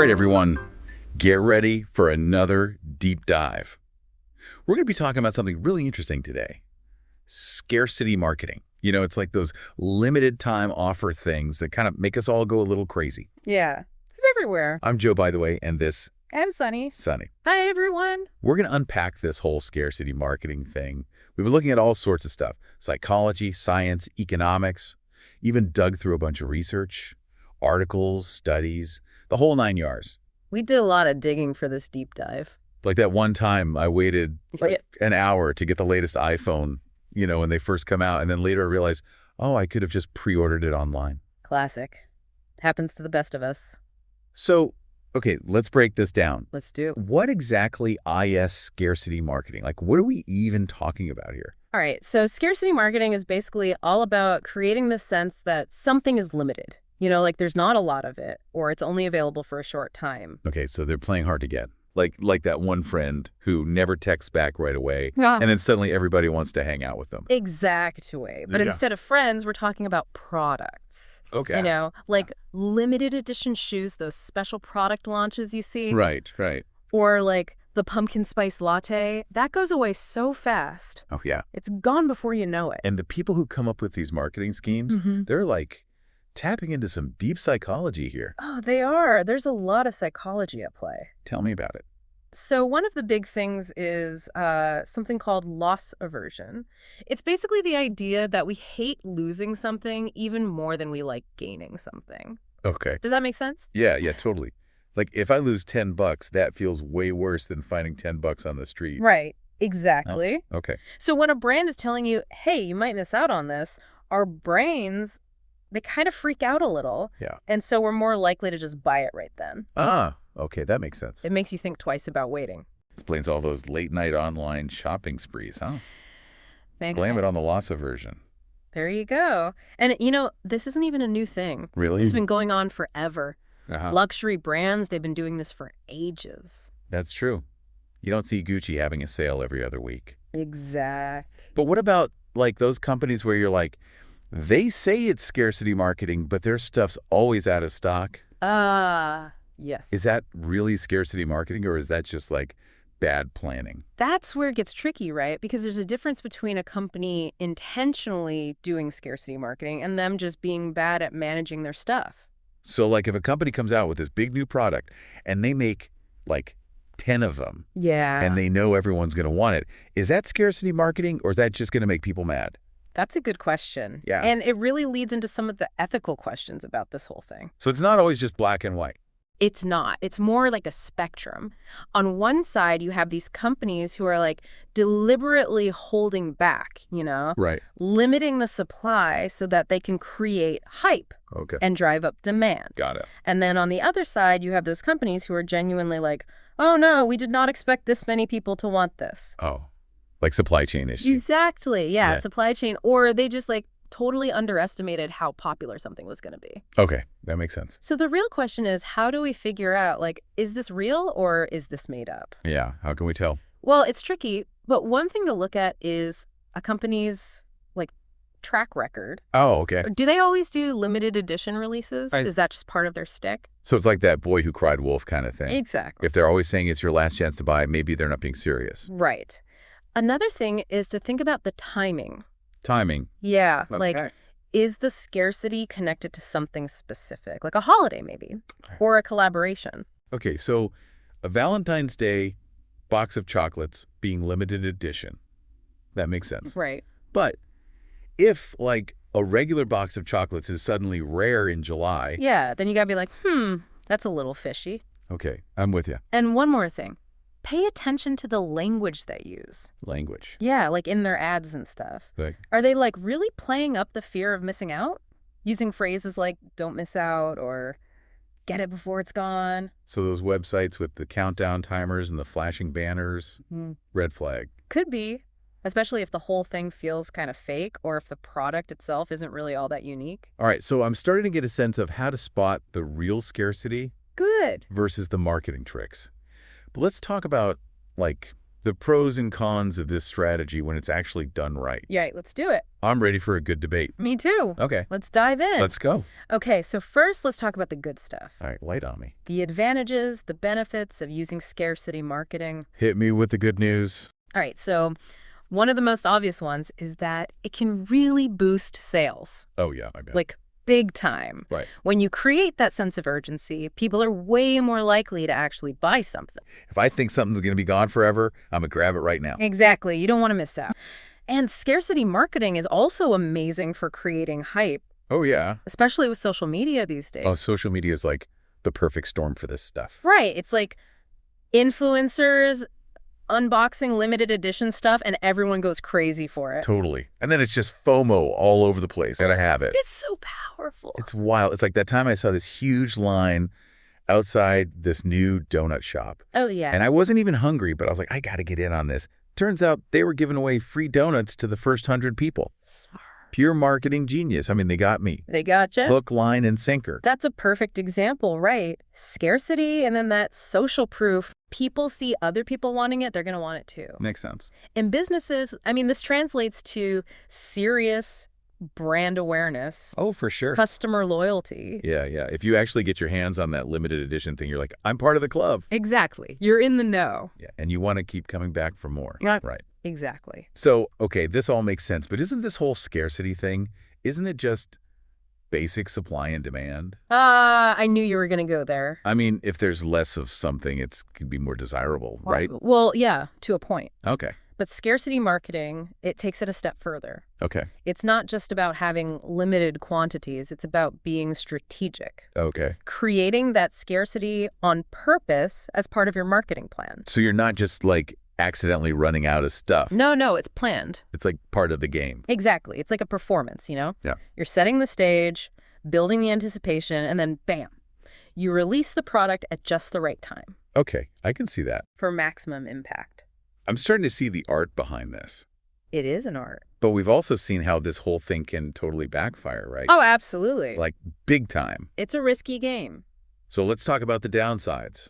right, everyone, get ready for another deep dive. We're going to be talking about something really interesting today. Scarcity marketing. You know, it's like those limited time offer things that kind of make us all go a little crazy. Yeah, it's everywhere. I'm Joe, by the way, and this... I'm Sunny. Sunny. Hi, everyone. We're going to unpack this whole scarcity marketing thing. We've been looking at all sorts of stuff. Psychology, science, economics, even dug through a bunch of research, articles, studies, the whole 9 yards. We did a lot of digging for this deep dive. Like that one time I waited an hour to get the latest iPhone, you know, when they first come out. And then later I realized, oh, I could have just pre-ordered it online. Classic. Happens to the best of us. So, okay, let's break this down. Let's do. What exactly is scarcity marketing? Like, what are we even talking about here? All right, so scarcity marketing is basically all about creating the sense that something is limited. You know, like there's not a lot of it, or it's only available for a short time. Okay, so they're playing hard to get. Like that one friend who never texts back right away, Yeah. and then suddenly everybody wants to hang out with them. Exactly. But instead of friends, we're talking about products. Okay. You know, like limited edition shoes, those special product launches you see. Right. Or like the pumpkin spice latte. That goes away so fast. Oh, yeah. It's gone before you know it. And the people who come up with these marketing schemes, they're like tapping into some deep psychology here. Oh, they are. There's a lot of psychology at play. Tell me about it. So one of the big things is something called loss aversion. It's basically the idea that we hate losing something even more than we like gaining something. Okay. Does that make sense? Yeah, totally. Like if I lose $10, that feels way worse than finding $10 on the street. Right. Exactly. Oh, okay. So when a brand is telling you, hey, you might miss out on this, our brains, they kind of freak out a little. Yeah. And so we're more likely to just buy it right then. Ah, okay, that makes sense. It makes you think twice about waiting. Explains all those late-night online shopping sprees, huh? Maybe. Blame it on the loss aversion. There you go. And, you know, this isn't even a new thing. Really? It's been going on forever. Luxury brands, they've been doing this for ages. That's true. You don't see Gucci having a sale every other week. Exactly. But what about, like, those companies where you're like, they say it's scarcity marketing, but their stuff's always out of stock? Yes. Is that really scarcity marketing, or is that just, like, bad planning? That's where it gets tricky, right? Because there's a difference between a company intentionally doing scarcity marketing and them just being bad at managing their stuff. So, like, if a company comes out with this big new product and they make, like, 10 of them, Yeah. and they know everyone's going to want it, is that scarcity marketing, or is that just going to make people mad? That's a good question. Yeah. And it really leads into some of the ethical questions about this whole thing. So it's not always just black and white. It's not. It's more like a spectrum. On one side, you have these companies who are like deliberately holding back, you know, Right. limiting the supply so that they can create hype Okay. and drive up demand. Got it. And then on the other side, you have those companies who are genuinely like, oh, no, we did not expect this many people to want this. Oh, like supply chain issues. Exactly. Yeah, Yeah. supply chain. Or they just like totally underestimated how popular something was going to be. Okay, that makes sense. So the real question is, how do we figure out, like, is this real or is this made up? Yeah, how can we tell? Well, it's tricky, but one thing to look at is a company's, like, track record. Oh, okay. Do they always do limited edition releases? Is that just part of their shtick? So it's like that boy who cried wolf kind of thing. Exactly. If they're always saying it's your last chance to buy, maybe they're not being serious. Right. Another thing is to think about the timing. Timing. Yeah, Okay. like, is the scarcity connected to something specific, like a holiday maybe, or a collaboration? Okay, so a Valentine's Day box of chocolates being limited edition. That makes sense. Right. But if, like, a regular box of chocolates is suddenly rare in July... Yeah, then you gotta be like, that's a little fishy. Okay, I'm with you. And one more thing. Pay attention to the language they use. Language. Yeah, like in their ads and stuff. Like, Are they, like, really playing up the fear of missing out? Using phrases like, don't miss out, or get it before it's gone? so those websites with the countdown timers and the flashing banners, red flag. Could be. Especially if the whole thing feels kind of fake, or if the product itself isn't really all that unique. All right, so I'm starting to get a sense of how to spot the real scarcity Good. versus the marketing tricks. But let's talk about, like, the pros and cons of this strategy when it's actually done right. Yeah, let's do it. I'm ready for a good debate. Me too. Okay. Let's dive in. Let's go. Okay, so first let's talk about the good stuff. All right, light on me. The advantages, the benefits of using scarcity marketing. Hit me with the good news. All right, so one of the most obvious ones is that it can really boost sales. Oh, yeah, I bet. Like, big time. Right. When you create that sense of urgency, people are way more likely to actually buy something. If I think something's going to be gone forever, I'm going to grab it right now. Exactly. You don't want to miss out. And scarcity marketing is also amazing for creating hype. Oh, yeah. Especially with social media these days. Oh, social media is like the perfect storm for this stuff. Right. It's like influencers unboxing limited edition stuff and everyone goes crazy for it. Totally. And then it's just FOMO all over the place. Gotta have it. It's so powerful. It's wild. It's like that time I saw this huge line outside this new donut shop. Oh, yeah. And I wasn't even hungry, but I was like, I gotta get in on this. Turns out they were giving away free donuts to the first 100 people. Smart. Pure marketing genius. I mean, they got me. They gotcha. Hook, line, and sinker. That's a perfect example, right? Scarcity and then that social proof. People see other people wanting it, they're going to want it too. Makes sense. In businesses, I mean, this translates to serious brand awareness. Oh, for sure. Customer loyalty. Yeah, yeah. If you actually get your hands on that limited edition thing, you're like, I'm part of the club. Exactly. You're in the know. Yeah, and you want to keep coming back for more. Yeah. Right. Exactly. So, okay, this all makes sense, but isn't this whole scarcity thing, isn't it just basic supply and demand? I knew you were going to go there. I mean, if there's less of something, it could be more desirable, right? Well, yeah, to a point. Okay. But scarcity marketing, it takes it a step further. Okay. It's not just about having limited quantities. It's about being strategic. Okay. Creating that scarcity on purpose as part of your marketing plan. So you're not just like accidentally running out of stuff. No, it's planned. It's like part of the game. Exactly. It's like a performance, you know? Yeah. You're setting the stage, building the anticipation, and then bam, you release the product at just the right time. Okay, I can see that. For maximum impact. I'm starting to see the art behind this. It is an art. But we've also seen how this whole thing can totally backfire, right? Oh, absolutely. Like big time. It's a risky game. So let's talk about the downsides,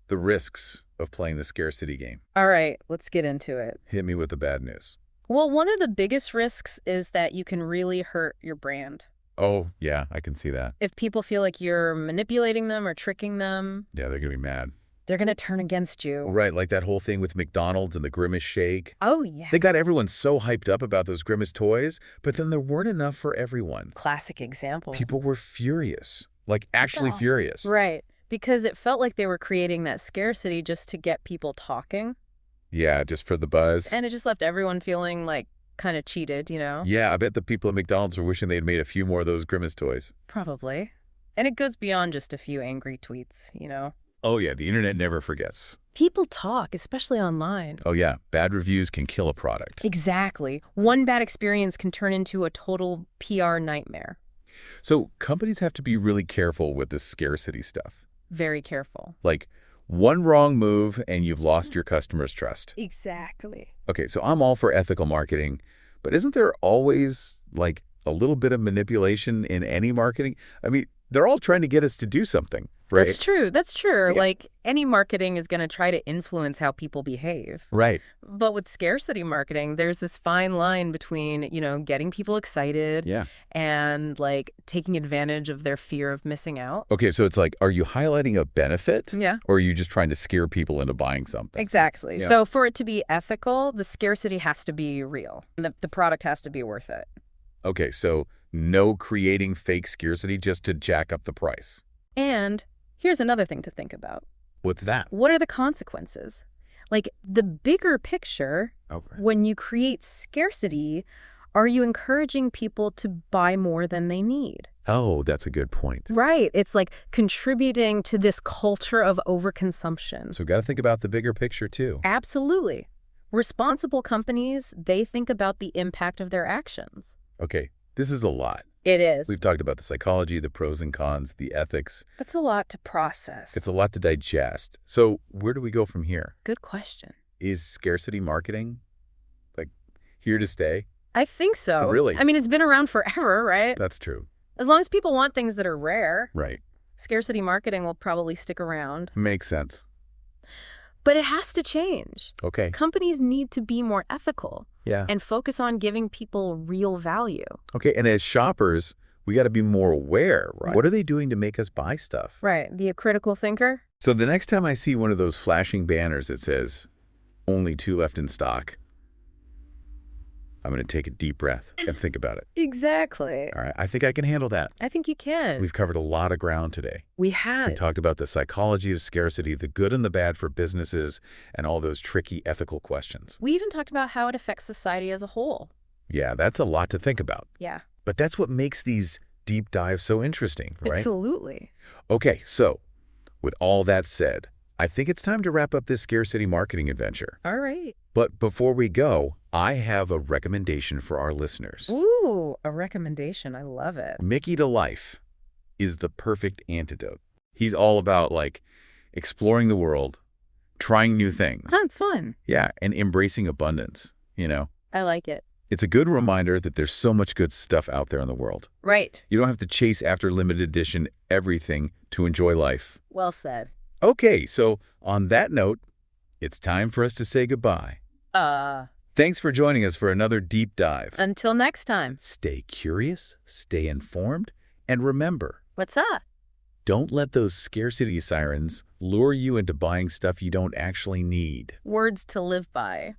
the risks of playing the scarcity game. All right, let's get into it. Hit me with the bad news. Well, one of the biggest risks is that you can really hurt your brand. Oh, yeah, I can see that. If people feel like you're manipulating them or tricking them, Yeah, they're going to be mad. they're going to turn against you. Right, like that whole thing with McDonald's and the Grimace shake. Oh, yeah. They got everyone so hyped up about those Grimace toys, but then there weren't enough for everyone. Classic example. People were furious, like actually furious. Right, because it felt like they were creating that scarcity just to get people talking. Yeah, just for the buzz. And it just left everyone feeling like kind of cheated, you know? Yeah, I bet the people at McDonald's were wishing they'd made a few more of those Grimace toys. Probably. And it goes beyond just a few angry tweets, you know? Oh, yeah, the internet never forgets. People talk, especially online. Oh, yeah, bad reviews can kill a product. Exactly. One bad experience can turn into a total PR nightmare. So companies have to be really careful with this scarcity stuff. Very careful. Like, one wrong move and you've lost your customers' trust. Exactly. Okay, so I'm all for ethical marketing, but isn't there always, like, a little bit of manipulation in any marketing? I mean, they're all trying to get us to do something, right? That's true. That's true. Yeah. Like, any marketing is going to try to influence how people behave. Right. But with scarcity marketing, there's this fine line between, you know, getting people excited Yeah. and, like, taking advantage of their fear of missing out. Okay, so it's like, are you highlighting a benefit? Yeah. Or are you just trying to scare people into buying something? Exactly. Yeah. So for it to be ethical, the scarcity has to be real. The product has to be worth it. Okay, so no creating fake scarcity just to jack up the price. And here's another thing to think about. What's that? What are the consequences? Like, the bigger picture, Okay. when you create scarcity, are you encouraging people to buy more than they need? Oh, that's a good point. Right. It's like contributing to this culture of overconsumption. So got to think about the bigger picture too. Absolutely. Responsible companies, they think about the impact of their actions. Okay, this is a lot. It is. We've talked about the psychology, the pros and cons, the ethics. That's a lot to process. It's a lot to digest. So where do we go from here? Good question. Is scarcity marketing, like, here to stay? I think so. Oh, really? I mean, it's been around forever, right? That's true. As long as people want things that are rare, Right. scarcity marketing will probably stick around. Makes sense. But it has to change. Okay. Companies need to be more ethical. Yeah. And focus on giving people real value. Okay, and as shoppers, we got to be more aware, right? What are they doing to make us buy stuff? Right. Be a critical thinker. So the next time I see one of those flashing banners that says, only 2 left in stock, I'm going to take a deep breath and think about it. Exactly. All right, I think I can handle that. I think you can. We've covered a lot of ground today. We have. We talked about the psychology of scarcity, the good and the bad for businesses, and all those tricky ethical questions. We even talked about how it affects society as a whole. Yeah, that's a lot to think about. Yeah. But that's what makes these deep dives so interesting, right? Absolutely. Okay, so with all that said, I think it's time to wrap up this scarcity marketing adventure. All right. But before we go, I have a recommendation for our listeners. Ooh, a recommendation. I love it. Mickytolife is the perfect antidote. He's all about, like, exploring the world, trying new things. That's fun. Yeah, and embracing abundance, you know? I like it. It's a good reminder that there's so much good stuff out there in the world. Right. You don't have to chase after limited edition everything to enjoy life. Well said. Okay, so on that note, it's time for us to say goodbye. Thanks for joining us for another deep dive. Until next time. Stay curious, stay informed, and remember, What's up? don't let those scarcity sirens lure you into buying stuff you don't actually need. Words to live by.